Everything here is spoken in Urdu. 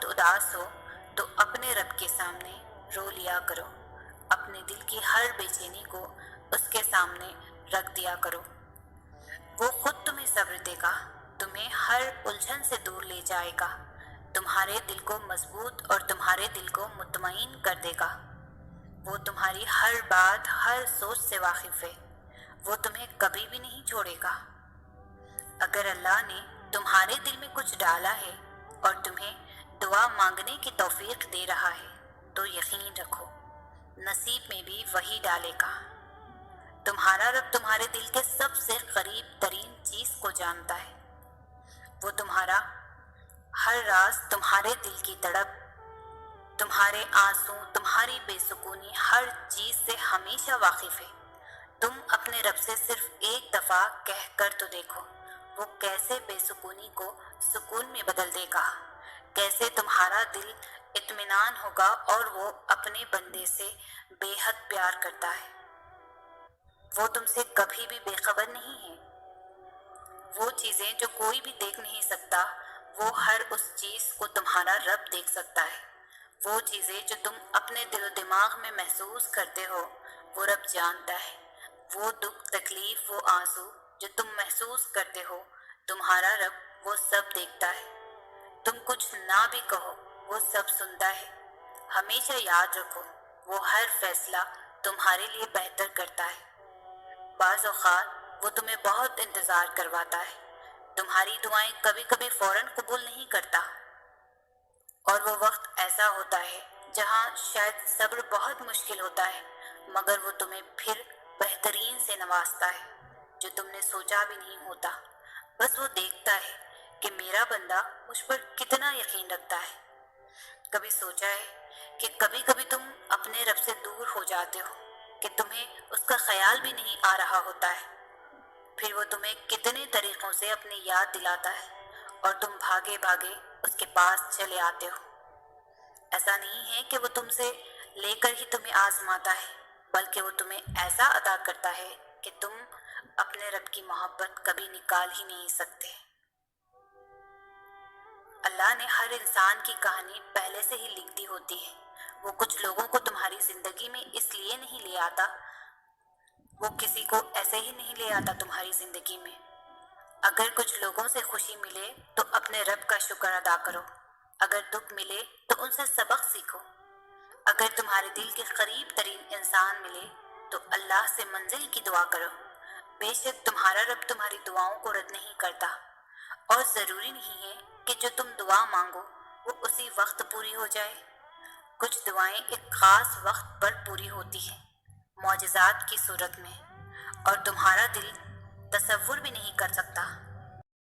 بہت اداس ہو تو اپنے رب کے سامنے رو لیا کرو، اپنے دل کی ہر بے چینی کو اس کے سامنے رکھ دیا کرو۔ وہ خود تمہیں صبر دے گا، تمہیں ہر الجھن سے دور لے جائے گا، تمہارے دل کو مضبوط اور تمہارے دل کو مطمئن کر دے گا۔ وہ تمہاری ہر بات، ہر سوچ سے واقف ہے، وہ تمہیں کبھی بھی نہیں چھوڑے گا۔ اگر اللہ نے تمہارے دل میں کچھ ڈالا ہے اور تمہیں دعا مانگنے کی توفیق دے رہا ہے تو یقین رکھو نصیب میں بھی وہی ڈالے گا۔ تمہارا رب تمہارے دل کے سب سے قریب ترین چیز کو جانتا ہے۔ وہ تمہارا ہر راز، تمہارے دل کی تڑپ، تمہارے آنسو، تمہاری بے سکونی، ہر چیز سے ہمیشہ واقف ہے۔ تم اپنے رب سے صرف ایک دفعہ کہہ کر تو دیکھو، وہ کیسے بے سکونی کو سکون میں بدل دے گا، کیسے تمہارا دل اطمینان ہوگا، اور وہ اپنے بندے سے بے حد پیار کرتا ہے۔ وہ تم سے کبھی بھی بے خبر نہیں ہے۔ وہ چیزیں جو کوئی بھی دیکھ نہیں سکتا، وہ ہر اس چیز کو تمہارا رب دیکھ سکتا ہے۔ وہ چیزیں جو تم اپنے دل و دماغ میں محسوس کرتے ہو، وہ رب جانتا ہے۔ وہ دکھ، تکلیف، وہ آنسو جو تم محسوس کرتے ہو، تمہارا رب وہ سب دیکھتا ہے۔ تم کچھ نہ بھی کہو، وہ سب سنتا ہے۔ ہمیشہ یاد رکھو، وہ ہر فیصلہ تمہارے لیے بہتر کرتا ہے۔ بعض اوقات وہ تمہیں بہت انتظار کرواتا ہے، تمہاری دعائیں کبھی کبھی فوراً قبول نہیں کرتا، اور وہ وقت ایسا ہوتا ہے جہاں شاید صبر بہت مشکل ہوتا ہے، مگر وہ تمہیں پھر بہترین سے نوازتا ہے جو تم نے سوچا بھی نہیں ہوتا۔ بس وہ دیکھتا ہے کہ میرا بندہ مجھ پر کتنا یقین رکھتا ہے۔ کبھی سوچا ہے کہ کبھی کبھی تم اپنے رب سے دور ہو جاتے ہو کہ تمہیں اس کا خیال بھی نہیں آ رہا ہوتا ہے، پھر وہ تمہیں کتنے طریقوں سے اپنی یاد دلاتا ہے اور تم بھاگے بھاگے اس کے پاس چلے آتے ہو۔ ایسا نہیں ہے کہ وہ تم سے لے کر ہی تمہیں آزماتا ہے، بلکہ وہ تمہیں ایسا عطا کرتا ہے کہ تم اپنے رب کی محبت کبھی نکال ہی نہیں سکتے۔ اللہ نے ہر انسان کی کہانی پہلے سے ہی لکھ دی ہوتی ہے۔ وہ کچھ لوگوں کو تمہاری زندگی میں اس لیے نہیں لے آتا، وہ کسی کو ایسے ہی نہیں لے آتا تمہاری زندگی میں۔ اگر کچھ لوگوں سے خوشی ملے تو اپنے رب کا شکر ادا کرو، اگر دکھ ملے تو ان سے سبق سیکھو۔ اگر تمہارے دل کے قریب ترین انسان ملے تو اللہ سے منزل کی دعا کرو، بے شک تمہارا رب تمہاری دعاؤں کو رد نہیں کرتا، اور ضروری نہیں ہے کہ جو تم دعا مانگو وہ اسی وقت پوری ہو جائے۔ کچھ دعائیں ایک خاص وقت پر پوری ہوتی ہیں، معجزات کی صورت میں، اور تمہارا دل تصور بھی نہیں کر سکتا